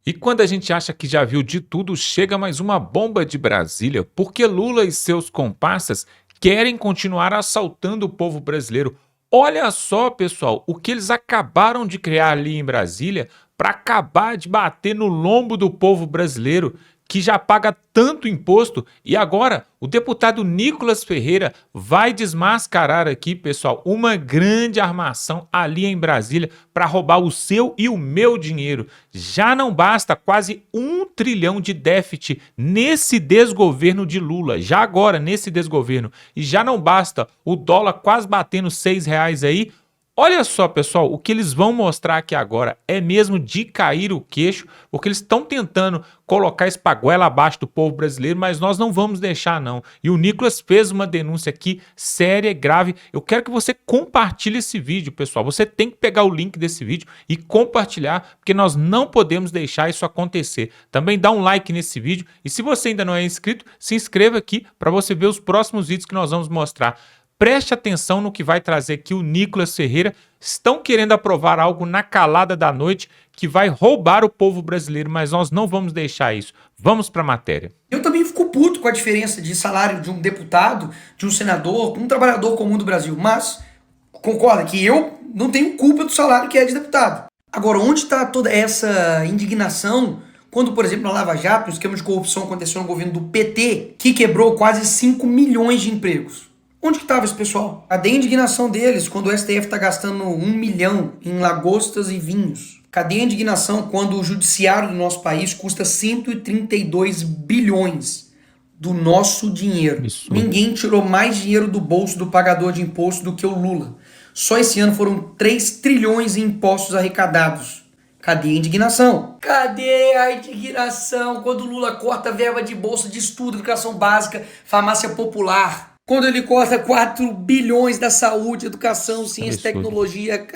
E quando a gente acha que já viu de tudo, chega mais uma bomba de Brasília, porque Lula e seus comparsas querem continuar assaltando o povo brasileiro. Olha só, pessoal, o que eles acabaram de criar ali em Brasília para acabar de bater no lombo do povo brasileiro, que já paga tanto imposto. E agora, o deputado Nicolas Ferreira vai desmascarar aqui, pessoal, uma grande armação ali em Brasília para roubar o seu e o meu dinheiro. Já não basta quase 1 trilhão de déficit nesse desgoverno de Lula, já agora nesse desgoverno, e já não basta o dólar quase batendo R$ 6 aí. Olha só, pessoal, o que eles vão mostrar aqui agora é mesmo de cair o queixo, porque eles estão tentando colocar espaguela abaixo do povo brasileiro, mas nós não vamos deixar não. E o Nicolas fez uma denúncia aqui séria e grave. Eu quero que você compartilhe esse vídeo, pessoal. Você tem que pegar o link desse vídeo e compartilhar, porque nós não podemos deixar isso acontecer. Também dá um like nesse vídeo e se você ainda não é inscrito, se inscreva aqui para você ver os próximos vídeos que nós vamos mostrar. Preste atenção no que vai trazer aqui o Nicolas Ferreira. Estão querendo aprovar algo na calada da noite que vai roubar o povo brasileiro, mas nós não vamos deixar isso. Vamos para a matéria. Eu também fico puto com a diferença de salário de um deputado, de um senador, um trabalhador comum do Brasil. Mas concorda que eu não tenho culpa do salário que é de deputado. Agora, onde está toda essa indignação quando, por exemplo, na Lava Jato, um esquema de corrupção aconteceu no governo do PT, que quebrou quase 5 milhões de empregos? Onde que estava esse pessoal? Cadê a indignação deles quando o STF está gastando 1 milhão em lagostas e vinhos? Cadê a indignação quando o judiciário do nosso país custa 132 bilhões do nosso dinheiro? Isso. Ninguém tirou mais dinheiro do bolso do pagador de imposto do que o Lula. Só esse ano foram 3 trilhões em impostos arrecadados. Cadê a indignação? Cadê a indignação quando o Lula corta verba de bolsa de estudo, educação básica, farmácia popular? Quando ele corta 4 bilhões da saúde, educação, ciência e tecnologia.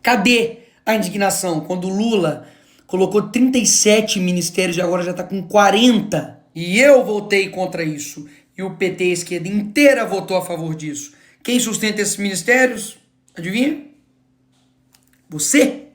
Cadê a indignação? Quando o Lula colocou 37 ministérios e agora já está com 40. E eu votei contra isso. E o PT, a esquerda inteira, votou a favor disso. Quem sustenta esses ministérios? Adivinha? Você.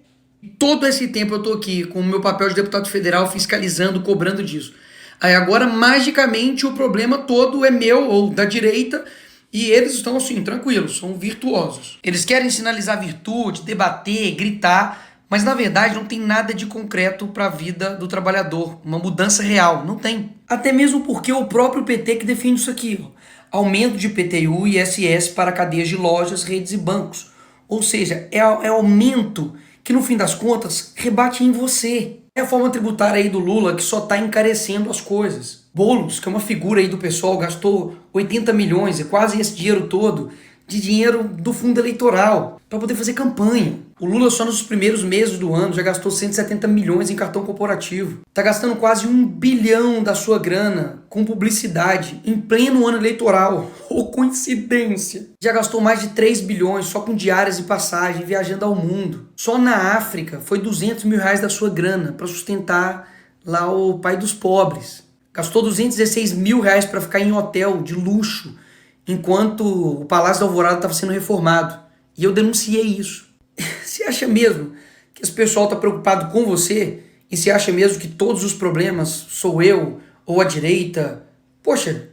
Todo esse tempo eu tô aqui com o meu papel de deputado federal fiscalizando, cobrando disso. Aí agora, magicamente, o problema todo é meu ou da direita e eles estão assim, tranquilos, são virtuosos. Eles querem sinalizar virtude, debater, gritar, mas na verdade não tem nada de concreto para a vida do trabalhador, uma mudança real, não tem. Até mesmo porque o próprio PT que defende isso aqui, ó, aumento de IPTU e ISS para cadeias de lojas, redes e bancos. Ou seja, é aumento que no fim das contas rebate em você. É a forma tributária aí do Lula que só está encarecendo as coisas. Boulos, que é uma figura aí do pessoal, gastou 80 milhões, é quase esse dinheiro todo, de dinheiro do fundo eleitoral, para poder fazer campanha. O Lula só nos primeiros meses do ano já gastou 170 milhões em cartão corporativo. Tá gastando quase 1 bilhão da sua grana com publicidade em pleno ano eleitoral. Ô, coincidência! Já gastou mais de 3 bilhões só com diárias e passagem, viajando ao mundo. Só na África foi 200 mil reais da sua grana para sustentar lá o pai dos pobres. Gastou 216 mil reais para ficar em hotel de luxo, enquanto o Palácio da Alvorada estava sendo reformado. E eu denunciei isso. Você acha mesmo que esse pessoal está preocupado com você? E você acha mesmo que todos os problemas sou eu ou a direita? Poxa,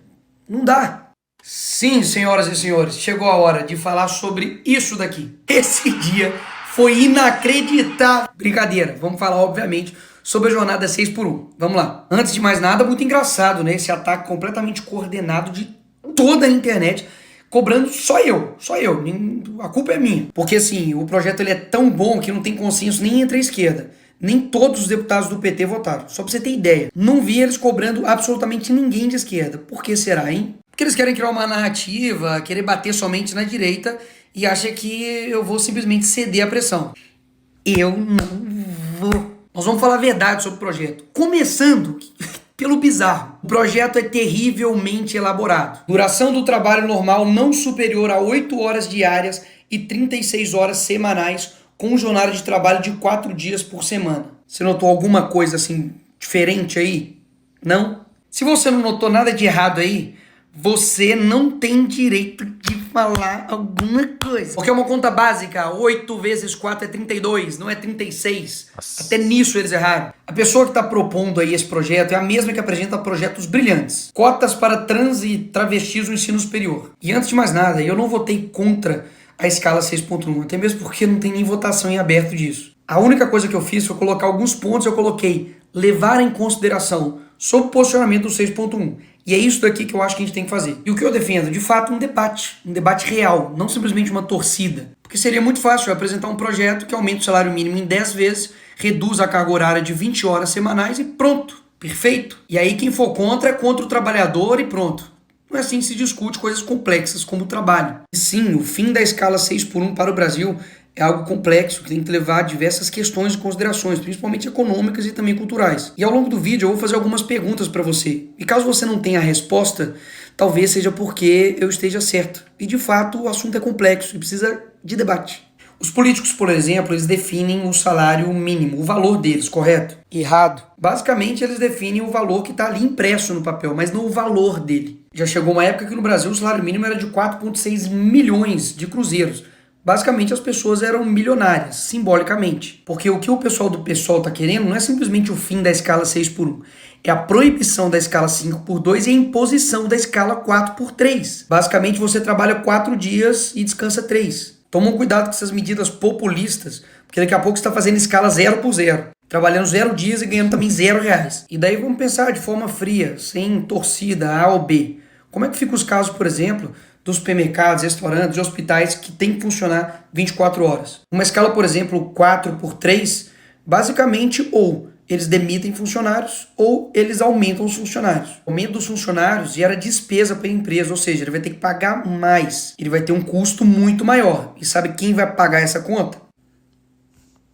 não dá. Sim, senhoras e senhores, chegou a hora de falar sobre isso daqui. Esse dia foi inacreditável. Brincadeira, vamos falar, obviamente, sobre a jornada 6x1. Vamos lá. Antes de mais nada, muito engraçado, né? Esse ataque completamente coordenado de toda a internet, cobrando só eu, a culpa é minha, porque assim, o projeto ele é tão bom que não tem consenso nem entre a esquerda, nem todos os deputados do PT votaram, só pra você ter ideia, não vi eles cobrando absolutamente ninguém de esquerda. Por que será, hein? Porque eles querem criar uma narrativa, querer bater somente na direita e acham que eu vou simplesmente ceder à pressão. Eu não vou. Nós vamos falar a verdade sobre o projeto, começando pelo bizarro. O projeto é terrivelmente elaborado. Duração do trabalho normal não superior a 8 horas diárias e 36 horas semanais, com jornada de trabalho de 4 dias por semana. Você notou alguma coisa assim diferente aí? Não? Se você não notou nada de errado aí, você não tem direito de falar alguma coisa. Porque é uma conta básica, 8 vezes 4 é 32, não é 36. Nossa. Até nisso eles erraram. A pessoa que está propondo aí esse projeto é a mesma que apresenta projetos brilhantes. Cotas para trans e travestis no ensino superior. E antes de mais nada, eu não votei contra a escala 6.1, até mesmo porque não tem nem votação em aberto disso. A única coisa que eu fiz foi colocar alguns pontos, eu coloquei levar em consideração sobre o posicionamento do 6.1. E é isso daqui que eu acho que a gente tem que fazer. E o que eu defendo, de fato, um debate real, não simplesmente uma torcida. Porque seria muito fácil eu apresentar um projeto que aumente o salário mínimo em 10 vezes, reduz a carga horária de 20 horas semanais e pronto, perfeito. E aí quem for contra é contra o trabalhador e pronto. Não é assim que se discute coisas complexas como o trabalho. E sim, o fim da escala 6x1 para o Brasil é algo complexo, que tem que levar diversas questões e considerações, principalmente econômicas e também culturais. E ao longo do vídeo eu vou fazer algumas perguntas para você. E caso você não tenha a resposta, talvez seja porque eu esteja certo. E de fato o assunto é complexo e precisa de debate. Os políticos, por exemplo, eles definem o salário mínimo, o valor deles, correto? Errado. Basicamente eles definem o valor que está ali impresso no papel, mas não o valor dele. Já chegou uma época que no Brasil o salário mínimo era de 4,6 milhões de cruzeiros. Basicamente as pessoas eram milionárias, simbolicamente. Porque o que o pessoal do PSOL está querendo não é simplesmente o fim da escala 6x1. É a proibição da escala 5x2 e a imposição da escala 4x3. Basicamente você trabalha 4 dias e descansa 3. Tomam cuidado com essas medidas populistas, porque daqui a pouco você está fazendo escala 0x0. Trabalhando 0 dias e ganhando também R$0. E daí vamos pensar de forma fria, sem torcida A ou B. Como é que ficam os casos, por exemplo, dos supermercados, restaurantes e hospitais que tem que funcionar 24 horas? Uma escala, por exemplo, 4x3, basicamente ou eles demitem funcionários ou eles aumentam os funcionários. O aumento dos funcionários gera despesa para a empresa, ou seja, ele vai ter que pagar mais. Ele vai ter um custo muito maior. E sabe quem vai pagar essa conta?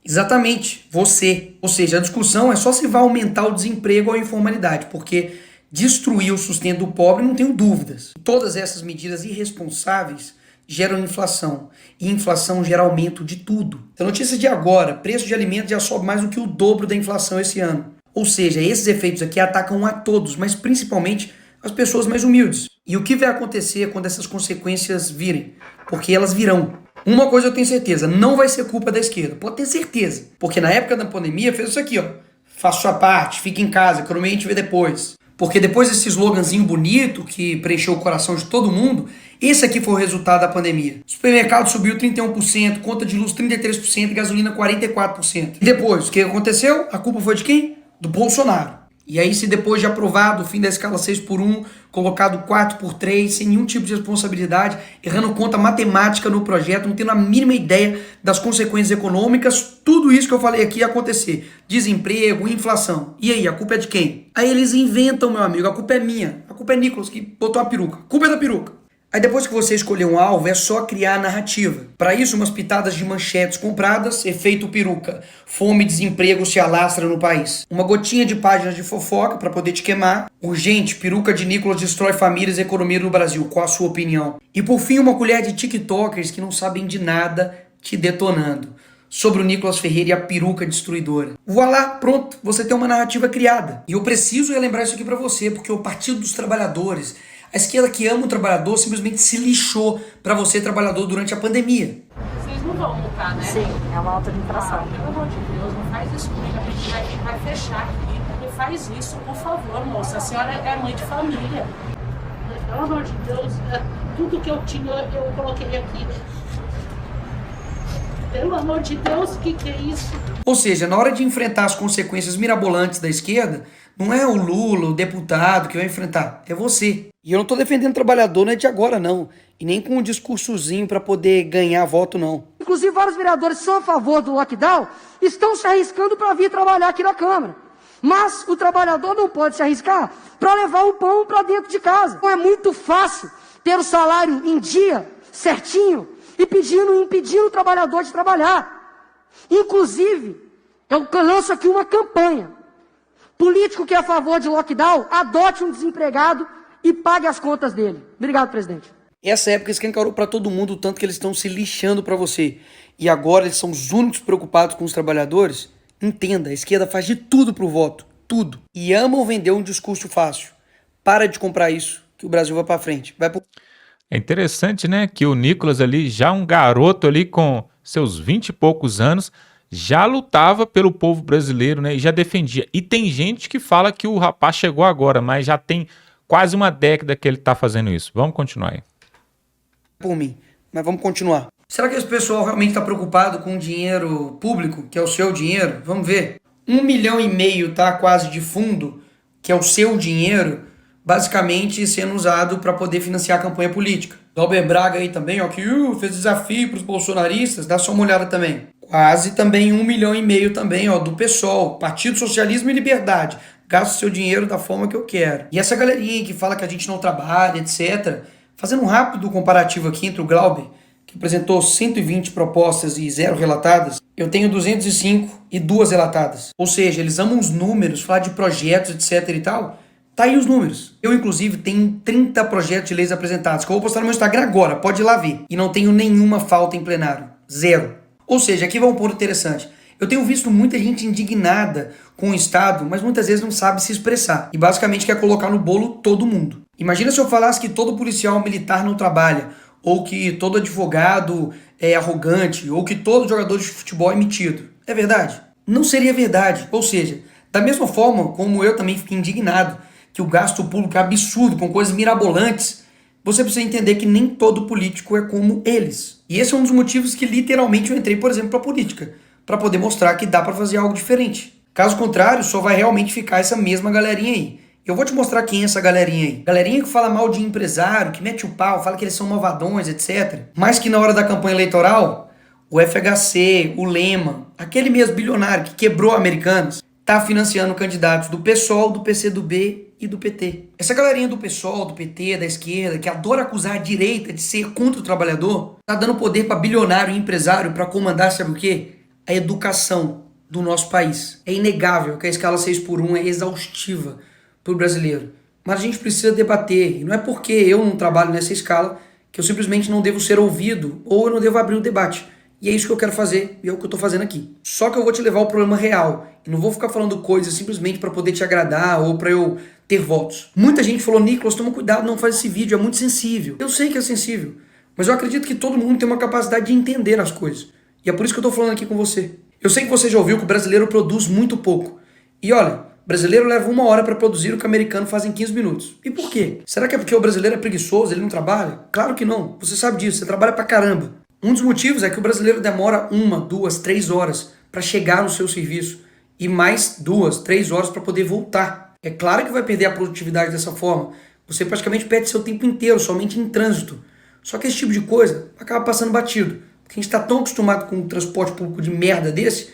Exatamente, você. Ou seja, a discussão é só se vai aumentar o desemprego ou a informalidade, porque destruir o sustento do pobre, não tenho dúvidas. Todas essas medidas irresponsáveis geram inflação. E inflação gera aumento de tudo. A notícia de agora, preço de alimentos já sobe mais do que o dobro da inflação esse ano. Ou seja, esses efeitos aqui atacam a todos, mas principalmente as pessoas mais humildes. E o que vai acontecer quando essas consequências virem? Porque elas virão. Uma coisa eu tenho certeza, não vai ser culpa da esquerda. Pode ter certeza. Porque na época da pandemia fez isso aqui, ó. Faça sua parte, fique em casa, economia a gente vê depois. Porque depois desse sloganzinho bonito que preencheu o coração de todo mundo, esse aqui foi o resultado da pandemia. Supermercado subiu 31%, conta de luz 33% e gasolina 44%. E depois, o que aconteceu? A culpa foi de quem? Do Bolsonaro. E aí, se depois de aprovado o fim da escala 6x1, colocado 4x3, sem nenhum tipo de responsabilidade, errando conta matemática no projeto, não tendo a mínima ideia das consequências econômicas, tudo isso que eu falei aqui ia acontecer. Desemprego, inflação. E aí, a culpa é de quem? Aí eles inventam, meu amigo, a culpa é minha. A culpa é Nicolas que botou a peruca. A culpa é da peruca. Aí depois que você escolher um alvo, é só criar a narrativa. Para isso, umas pitadas de manchetes compradas, efeito peruca. Fome e desemprego se alastra no país. Uma gotinha de páginas de fofoca para poder te queimar. Urgente, peruca de Nicolas destrói famílias e economia no Brasil. Qual a sua opinião? E por fim, uma colher de tiktokers que não sabem de nada te detonando. Sobre o Nicolas Ferreira e a peruca destruidora. Voilá, pronto, você tem uma narrativa criada. E eu preciso relembrar isso aqui para você, porque o Partido dos Trabalhadores, a esquerda que ama o trabalhador, simplesmente se lixou para você, trabalhador, durante a pandemia. Vocês não vão multar, né? Sim, é uma alta de infração. Pelo amor de Deus, não faz isso comigo. A gente vai fechar aqui. Não faz isso, por favor, moça. A senhora é mãe de família. Pelo amor de Deus, tudo que eu tinha, eu coloquei aqui. Pelo amor de Deus, o que é isso? Ou seja, na hora de enfrentar as consequências mirabolantes da esquerda, não é o Lula, o deputado que vai enfrentar, é você. E eu não tô defendendo trabalhador, não é de agora não, e nem com um discursozinho para poder ganhar voto não. Inclusive vários vereadores que são a favor do lockdown estão se arriscando para vir trabalhar aqui na Câmara. Mas o trabalhador não pode se arriscar para levar o pão para dentro de casa. Então é muito fácil ter o salário em dia, certinho, e impedindo o trabalhador de trabalhar. Inclusive, eu lanço aqui uma campanha. Político que é a favor de lockdown, adote um desempregado e pague as contas dele. Obrigado, presidente. Essa época escancarou para todo mundo o tanto que eles estão se lixando para você. E agora eles são os únicos preocupados com os trabalhadores. Entenda, a esquerda faz de tudo pro voto. Tudo. E amam vender um discurso fácil. Para de comprar isso, que o Brasil vai para frente. É interessante, né, que o Nicolas ali, já um garoto ali com seus 20 e poucos anos, já lutava pelo povo brasileiro, né, e já defendia. E tem gente que fala que o rapaz chegou agora, mas já tem quase uma década que ele tá fazendo isso. Vamos continuar aí. Por mim, mas vamos continuar. Será que esse pessoal realmente está preocupado com o dinheiro público, que é o seu dinheiro? Vamos ver. 1,5 milhão tá quase de fundo, que é o seu dinheiro, basicamente sendo usado para poder financiar a campanha política. Glauber Braga aí também, ó, que fez desafio para os bolsonaristas, dá só uma olhada também. Quase também 1,5 milhão também, ó, do PSOL, Partido Socialismo e Liberdade. Gasto seu dinheiro da forma que eu quero. E essa galerinha que fala que a gente não trabalha, etc. Fazendo um rápido comparativo aqui entre o Glauber, que apresentou 120 propostas e 0 relatadas, eu tenho 205 e 2 relatadas. Ou seja, eles amam os números, falar de projetos, etc e tal. Tá aí os números. Eu, inclusive, tenho 30 projetos de leis apresentados, que eu vou postar no meu Instagram agora, pode ir lá ver. E não tenho nenhuma falta em plenário. 0. Ou seja, aqui vai um ponto interessante. Eu tenho visto muita gente indignada com o Estado, mas muitas vezes não sabe se expressar. E basicamente quer colocar no bolo todo mundo. Imagina se eu falasse que todo policial militar não trabalha, ou que todo advogado é arrogante, ou que todo jogador de futebol é metido. É verdade? Não seria verdade. Ou seja, da mesma forma como eu também fiquei indignado que o gasto público é absurdo, com coisas mirabolantes, você precisa entender que nem todo político é como eles. E esse é um dos motivos que literalmente eu entrei, por exemplo, para a política, para poder mostrar que dá para fazer algo diferente. Caso contrário, só vai realmente ficar essa mesma galerinha aí. Eu vou te mostrar quem é essa galerinha aí. Galerinha que fala mal de empresário, que mete o pau, fala que eles são malvadões, etc. Mas que na hora da campanha eleitoral, o FHC, o Lema, aquele mesmo bilionário que quebrou Americanas, tá financiando candidatos do PSOL, do PCdoB e do PT. Essa galerinha do PSOL, do PT, da esquerda, que adora acusar a direita de ser contra o trabalhador, tá dando poder para bilionário e empresário para comandar, sabe o quê? A educação do nosso país. É inegável que a escala 6x1 é exaustiva para o brasileiro. Mas a gente precisa debater. E não é porque eu não trabalho nessa escala que eu simplesmente não devo ser ouvido ou eu não devo abrir o debate. E é isso que eu quero fazer e é o que eu tô fazendo aqui. Só que eu vou te levar ao problema real. E não vou ficar falando coisas simplesmente para poder te agradar ou para eu ter votos. Muita gente falou, Nicolas, toma cuidado, não faz esse vídeo, é muito sensível. Eu sei que é sensível, mas eu acredito que todo mundo tem uma capacidade de entender as coisas. E é por isso que eu tô falando aqui com você. Eu sei que você já ouviu que o brasileiro produz muito pouco. E olha, o brasileiro leva 1 hora para produzir o que o americano faz em 15 minutos. E por quê? Será que é porque o brasileiro é preguiçoso, ele não trabalha? Claro que não. Você sabe disso, você trabalha pra caramba. Um dos motivos é que o brasileiro demora 1, 2, 3 horas para chegar no seu serviço e mais 2, 3 horas para poder voltar. É claro que vai perder a produtividade dessa forma. Você praticamente perde seu tempo inteiro somente em trânsito. Só que esse tipo de coisa acaba passando batido. Porque a gente está tão acostumado com um transporte público de merda desse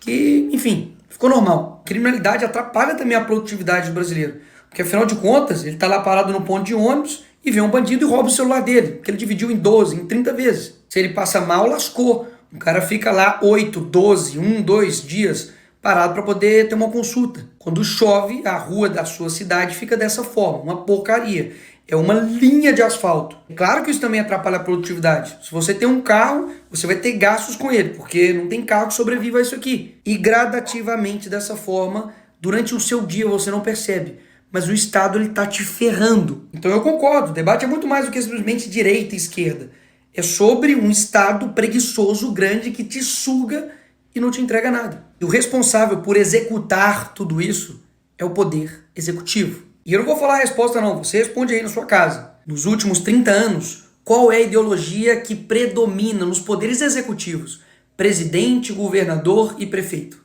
que, enfim, ficou normal. A criminalidade atrapalha também a produtividade do brasileiro. Porque afinal de contas, ele está lá parado no ponto de ônibus e vê um bandido e rouba o celular dele, que ele dividiu em 12, em 30 vezes. Se ele passa mal, lascou. O cara fica lá 8, 12, 1, 2 dias parado para poder ter uma consulta. Quando chove, a rua da sua cidade fica dessa forma, uma porcaria. É uma linha de asfalto. É claro que isso também atrapalha a produtividade. Se você tem um carro, você vai ter gastos com ele, porque não tem carro que sobreviva a isso aqui. E gradativamente dessa forma, durante o seu dia você não percebe. Mas o Estado ele tá te ferrando. Então eu concordo, o debate é muito mais do que simplesmente direita e esquerda. É sobre um Estado preguiçoso, grande, que te suga e não te entrega nada. E o responsável por executar tudo isso é o poder executivo. E eu não vou falar a resposta não, você responde aí na sua casa. Nos últimos 30 anos, qual é a ideologia que predomina nos poderes executivos? Presidente, governador e prefeito.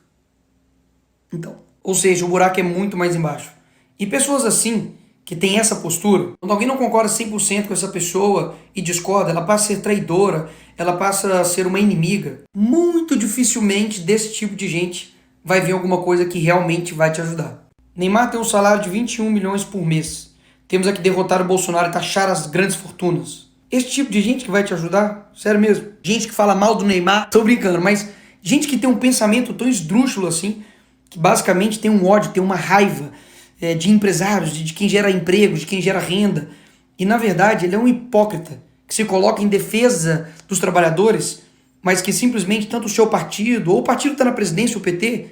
Então, ou seja, o buraco é muito mais embaixo. E pessoas assim, que tem essa postura, quando alguém não concorda 100% com essa pessoa e discorda, ela passa a ser traidora, ela passa a ser uma inimiga. Muito dificilmente desse tipo de gente vai ver alguma coisa que realmente vai te ajudar. Neymar tem um salário de 21 milhões por mês. Temos aqui derrotar o Bolsonaro e taxar as grandes fortunas. Esse tipo de gente que vai te ajudar? Sério mesmo. Gente que fala mal do Neymar, tô brincando, mas gente que tem um pensamento tão esdrúxulo assim, que basicamente tem um ódio, tem uma raiva de empresários, de quem gera emprego, de quem gera renda. E na verdade ele é um hipócrita que se coloca em defesa dos trabalhadores, mas que simplesmente tanto o seu partido, ou o partido que está na presidência, o PT,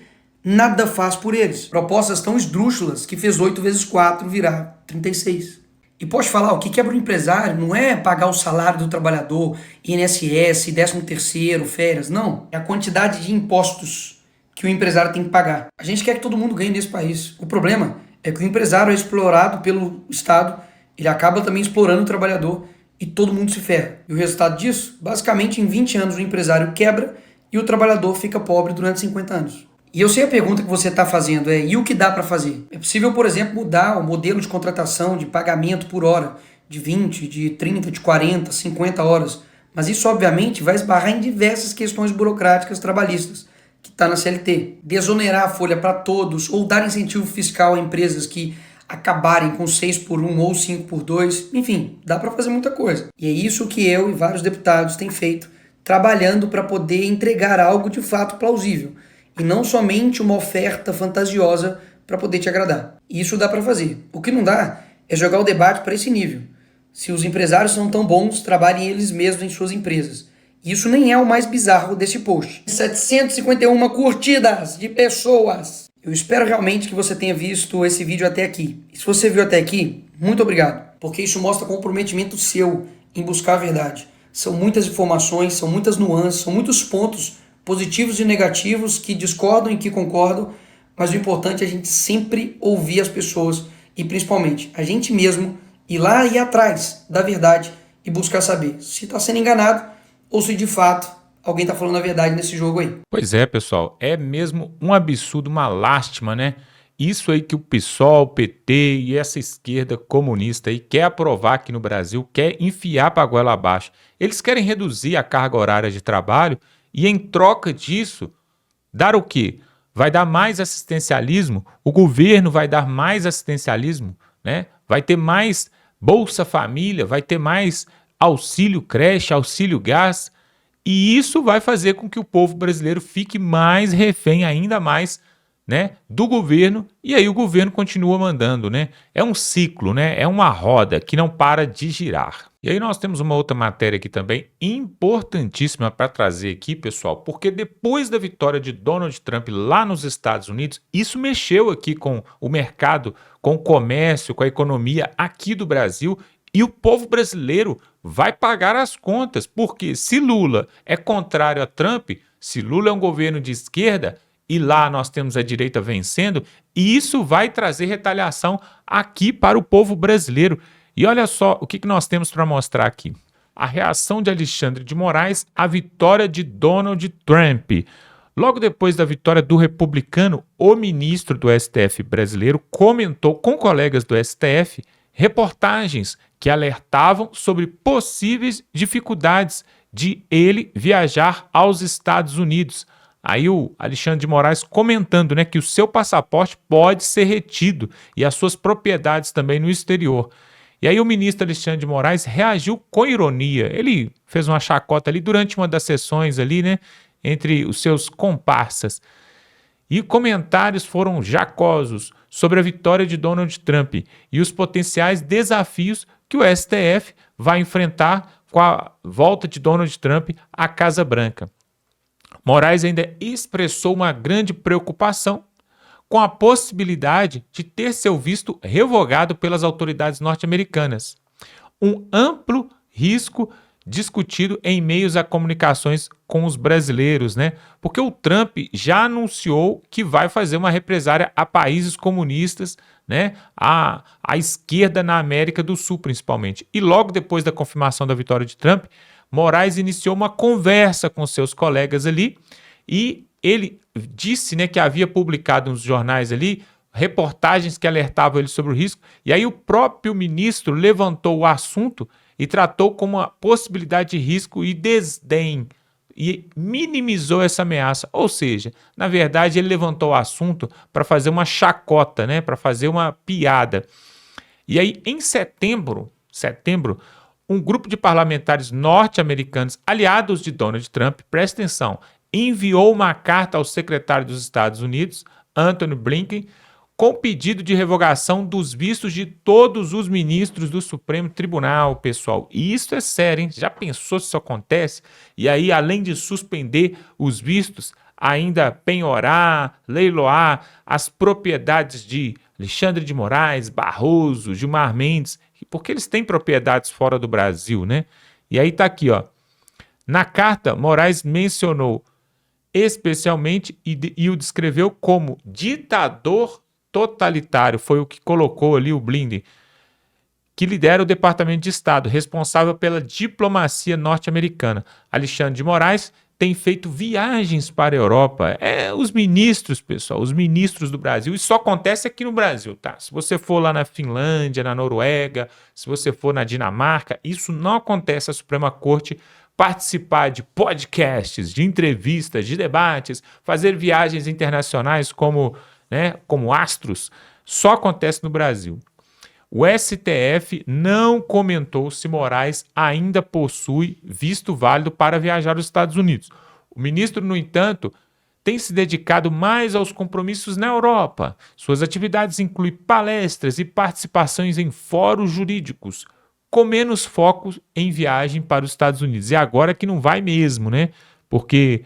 nada faz por eles. Propostas tão esdrúxulas que fez 8 vezes 4 virar 36. E posso falar, o que quebra o empresário não é pagar o salário do trabalhador, INSS, 13º, férias, não. É a quantidade de impostos que o empresário tem que pagar. A gente quer que todo mundo ganhe nesse país. O problema é que o empresário é explorado pelo Estado, ele acaba também explorando o trabalhador e todo mundo se ferra. E o resultado disso, basicamente em 20 anos o empresário quebra e o trabalhador fica pobre durante 50 anos. E eu sei a pergunta que você está fazendo e o que dá para fazer? É possível, por exemplo, mudar o modelo de contratação, de pagamento por hora, de 20, de 30, de 40, 50 horas. Mas isso, obviamente, vai esbarrar em diversas questões burocráticas trabalhistas, que está na CLT. Desonerar a folha para todos ou dar incentivo fiscal a empresas que acabarem com 6x1 ou 5x2. Enfim, dá para fazer muita coisa. E é isso que eu e vários deputados têm feito, trabalhando para poder entregar algo de fato plausível. E não somente uma oferta fantasiosa para poder te agradar. Isso dá para fazer. O que não dá é jogar o debate para esse nível. Se os empresários são tão bons, trabalhem eles mesmos em suas empresas. Isso nem é o mais bizarro desse post. 751 curtidas de pessoas. Eu espero realmente que você tenha visto esse vídeo até aqui. E se você viu até aqui, muito obrigado. Porque isso mostra comprometimento seu em buscar a verdade. São muitas informações, são muitas nuances, são muitos pontos positivos e negativos, que discordam e que concordam, mas o importante é a gente sempre ouvir as pessoas e principalmente a gente mesmo ir lá e ir atrás da verdade e buscar saber se está sendo enganado ou se de fato alguém está falando a verdade nesse jogo aí. Pois é, pessoal, é mesmo um absurdo, uma lástima, né? Isso aí que o PSOL, o PT e essa esquerda comunista aí quer aprovar aqui no Brasil, quer enfiar para a goela abaixo. Eles querem reduzir a carga horária de trabalho e, em troca disso, dar o quê? Vai dar mais assistencialismo, o governo vai dar mais assistencialismo, né? Vai ter mais Bolsa Família, vai ter mais auxílio creche, auxílio gás, e isso vai fazer com que o povo brasileiro fique mais refém, ainda mais, né, do governo, e aí o governo continua mandando, né? É um ciclo, né? É uma roda que não para de girar. E aí nós temos uma outra matéria aqui também importantíssima para trazer aqui, pessoal, porque depois da vitória de Donald Trump lá nos Estados Unidos, isso mexeu aqui com o mercado, com o comércio, com a economia aqui do Brasil, e o povo brasileiro vai pagar as contas, porque se Lula é contrário a Trump, se Lula é um governo de esquerda, e lá nós temos a direita vencendo, e isso vai trazer retaliação aqui para o povo brasileiro. E olha só o que nós temos para mostrar aqui. A reação de Alexandre de Moraes à vitória de Donald Trump. Logo depois da vitória do republicano, o ministro do STF brasileiro comentou com colegas do STF reportagens que alertavam sobre possíveis dificuldades de ele viajar aos Estados Unidos. Aí o Alexandre de Moraes comentando, né, que o seu passaporte pode ser retido e as suas propriedades também no exterior. E aí o ministro Alexandre de Moraes reagiu com ironia. Ele fez uma chacota ali durante uma das sessões ali, né, entre os seus comparsas. E comentários foram jacosos sobre a vitória de Donald Trump e os potenciais desafios que o STF vai enfrentar com a volta de Donald Trump à Casa Branca. Moraes ainda expressou uma grande preocupação com a possibilidade de ter seu visto revogado pelas autoridades norte-americanas. Um amplo risco discutido em meios a comunicações com os brasileiros, né? Porque o Trump já anunciou que vai fazer uma represária a países comunistas, né? A esquerda na América do Sul, principalmente. E logo depois da confirmação da vitória de Trump, Moraes iniciou uma conversa com seus colegas ali e ele disse, né, que havia publicado nos jornais ali reportagens que alertavam ele sobre o risco, e aí o próprio ministro levantou o assunto e tratou como uma possibilidade de risco e desdém, e minimizou essa ameaça. Ou seja, na verdade ele levantou o assunto para fazer uma chacota, né, para fazer uma piada. E aí em setembro, um grupo de parlamentares norte-americanos aliados de Donald Trump, presta atenção, enviou uma carta ao secretário dos Estados Unidos, Antony Blinken, com pedido de revogação dos vistos de todos os ministros do Supremo Tribunal, pessoal. E isso é sério, hein? Já pensou se isso acontece? E aí, além de suspender os vistos, ainda penhorar, leiloar as propriedades de Alexandre de Moraes, Barroso, Gilmar Mendes, porque eles têm propriedades fora do Brasil, né? E aí tá aqui, ó. Na carta, Moraes mencionou especialmente e o descreveu como ditador totalitário, foi o que colocou ali o Blinden, que lidera o Departamento de Estado, responsável pela diplomacia norte-americana. Alexandre de Moraes tem feito viagens para a Europa. Os ministros, pessoal, os ministros do Brasil. Isso só acontece aqui no Brasil, tá? Se você for lá na Finlândia, na Noruega, se você for na Dinamarca, isso não acontece. A Suprema Corte participar de podcasts, de entrevistas, de debates, fazer viagens internacionais como astros, só acontece no Brasil. O STF não comentou se Moraes ainda possui visto válido para viajar aos Estados Unidos. O ministro, no entanto, tem se dedicado mais aos compromissos na Europa. Suas atividades incluem palestras e participações em fóruns jurídicos, com menos foco em viagem para os Estados Unidos. E agora que não vai mesmo, né? Porque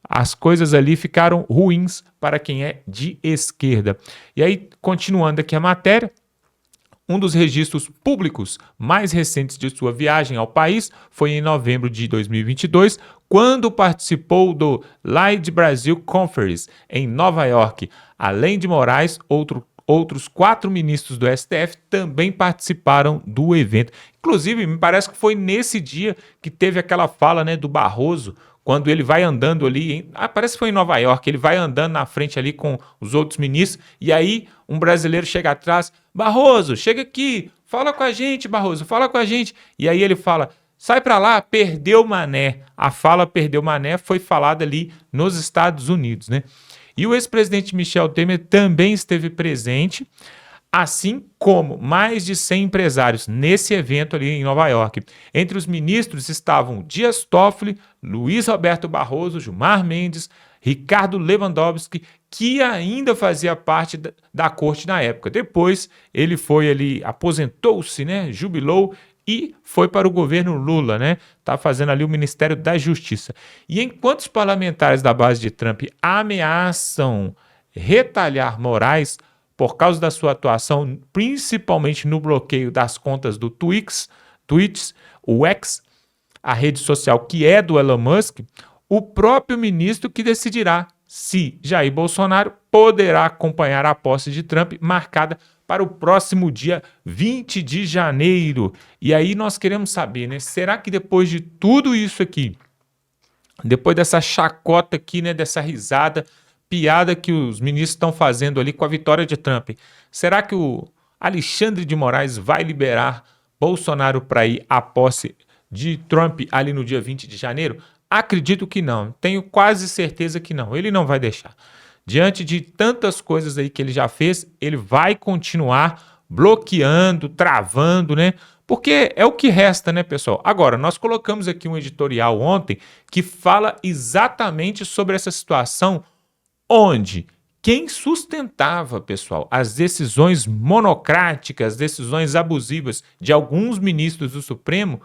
as coisas ali ficaram ruins para quem é de esquerda. E aí, continuando aqui a matéria, um dos registros públicos mais recentes de sua viagem ao país foi em novembro de 2022, quando participou do Live Brasil Conference em Nova York. Além de Moraes, outros 4 ministros do STF também participaram do evento. Inclusive, me parece que foi nesse dia que teve aquela fala, né, do Barroso, quando ele vai andando ali, parece que foi em Nova York, ele vai andando na frente ali com os outros ministros, e aí um brasileiro chega atrás, Barroso, chega aqui, fala com a gente, Barroso, fala com a gente. E aí ele fala, sai pra lá, perdeu mané. A fala perdeu mané foi falada ali nos Estados Unidos, né? E o ex-presidente Michel Temer também esteve presente, assim como mais de 100 empresários nesse evento ali em Nova York. Entre os ministros estavam Dias Toffoli, Luiz Roberto Barroso, Gilmar Mendes, Ricardo Lewandowski, que ainda fazia parte da corte na época. Depois ele foi ali, aposentou-se, né, jubilou e foi para o governo Lula, né? Tá fazendo ali o Ministério da Justiça. E enquanto os parlamentares da base de Trump ameaçam retalhar Moraes por causa da sua atuação, principalmente no bloqueio das contas do Tweets, o X, a rede social que é do Elon Musk, o próprio ministro que decidirá se Jair Bolsonaro poderá acompanhar a posse de Trump, marcada para o próximo dia 20 de janeiro. E aí nós queremos saber, né? Será que depois de tudo isso aqui, depois dessa chacota aqui, né, dessa risada, piada que os ministros estão fazendo ali com a vitória de Trump, será que o Alexandre de Moraes vai liberar Bolsonaro para ir à posse de Trump ali no dia 20 de janeiro? Acredito que não, tenho quase certeza que não, ele não vai deixar. Diante de tantas coisas aí que ele já fez, ele vai continuar bloqueando, travando, né? Porque é o que resta, né, pessoal? Agora, nós colocamos aqui um editorial ontem que fala exatamente sobre essa situação onde quem sustentava, pessoal, as decisões monocráticas, decisões abusivas de alguns ministros do Supremo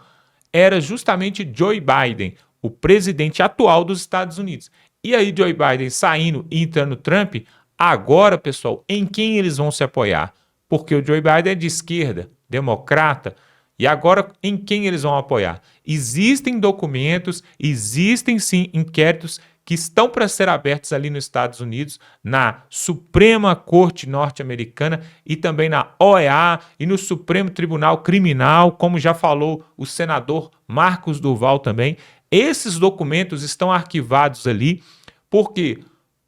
era justamente Joe Biden, o presidente atual dos Estados Unidos. E aí Joe Biden saindo e entrando Trump, agora, pessoal, em quem eles vão se apoiar? Porque o Joe Biden é de esquerda, democrata, e agora em quem eles vão apoiar? Existem documentos, existem sim inquéritos que estão para ser abertos ali nos Estados Unidos, na Suprema Corte Norte-Americana e também na OEA e no Supremo Tribunal Criminal, como já falou o senador Marcos Duval também. Esses documentos estão arquivados ali porque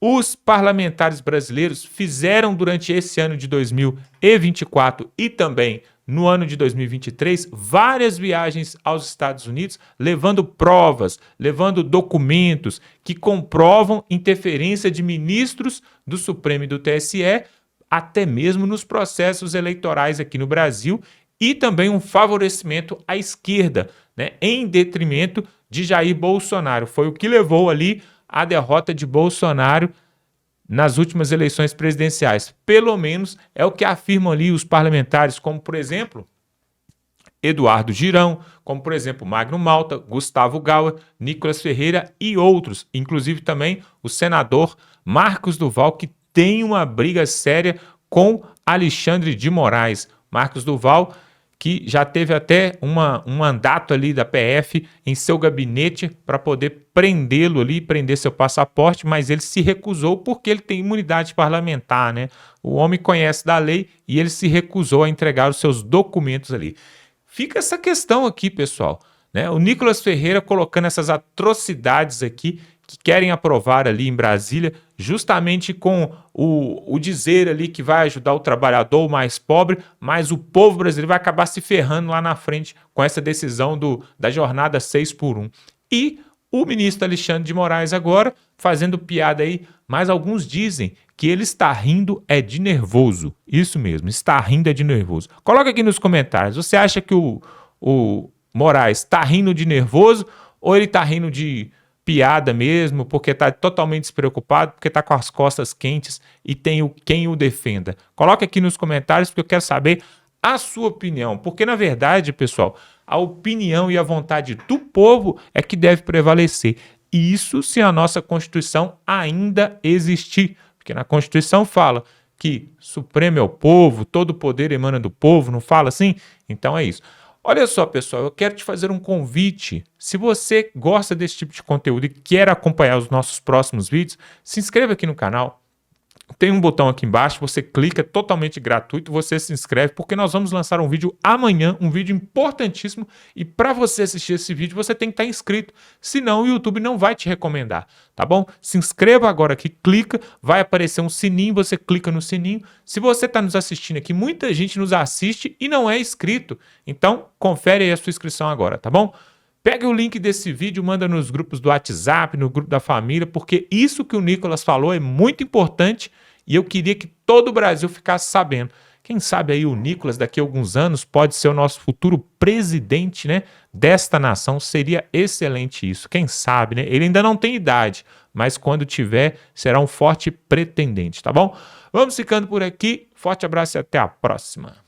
os parlamentares brasileiros fizeram durante esse ano de 2024 e também no ano de 2023 várias viagens aos Estados Unidos, levando provas, levando documentos que comprovam interferência de ministros do Supremo e do TSE, até mesmo nos processos eleitorais aqui no Brasil, e também um favorecimento à esquerda, né, em detrimento de Jair Bolsonaro. Foi o que levou ali à derrota de Bolsonaro nas últimas eleições presidenciais. Pelo menos é o que afirmam ali os parlamentares, como, por exemplo, Eduardo Girão, como, por exemplo, Magno Malta, Gustavo Gauer, Nicolas Ferreira e outros, inclusive também o senador Marcos Duval, que tem uma briga séria com Alexandre de Moraes. Marcos Duval, que já teve até um mandato ali da PF em seu gabinete para poder prendê-lo ali, prender seu passaporte, mas ele se recusou porque ele tem imunidade parlamentar, né? O homem conhece da lei e ele se recusou a entregar os seus documentos ali. Fica essa questão aqui, pessoal, né? O Nicolas Ferreira colocando essas atrocidades aqui que querem aprovar ali em Brasília, justamente com o dizer ali que vai ajudar o trabalhador mais pobre, mas o povo brasileiro vai acabar se ferrando lá na frente com essa decisão da jornada 6x1. E o ministro Alexandre de Moraes agora fazendo piada aí, mas alguns dizem que ele está rindo é de nervoso. Isso mesmo, está rindo é de nervoso. Coloca aqui nos comentários, você acha que o Moraes está rindo de nervoso ou ele está rindo de piada mesmo, porque está totalmente despreocupado, porque está com as costas quentes e tem quem o defenda? Coloca aqui nos comentários porque eu quero saber a sua opinião, porque na verdade, pessoal, a opinião e a vontade do povo é que deve prevalecer. E isso se a nossa Constituição ainda existir, porque na Constituição fala que supremo é o povo, todo poder emana do povo, não fala assim? Então é isso. Olha só, pessoal, eu quero te fazer um convite. Se você gosta desse tipo de conteúdo e quer acompanhar os nossos próximos vídeos, se inscreva aqui no canal. Tem um botão aqui embaixo, você clica, totalmente gratuito, você se inscreve, porque nós vamos lançar um vídeo amanhã, um vídeo importantíssimo, e para você assistir esse vídeo, você tem que estar inscrito, senão o YouTube não vai te recomendar, tá bom? Se inscreva agora aqui, clica, vai aparecer um sininho, você clica no sininho. Se você está nos assistindo aqui, muita gente nos assiste e não é inscrito, então confere aí a sua inscrição agora, tá bom? Pega o link desse vídeo, manda nos grupos do WhatsApp, no grupo da família, porque isso que o Nicolas falou é muito importante e eu queria que todo o Brasil ficasse sabendo. Quem sabe aí o Nicolas daqui a alguns anos pode ser o nosso futuro presidente, né, desta nação. Seria excelente isso. Quem sabe, né? Ele ainda não tem idade, mas quando tiver será um forte pretendente, tá bom? Vamos ficando por aqui. Forte abraço e até a próxima.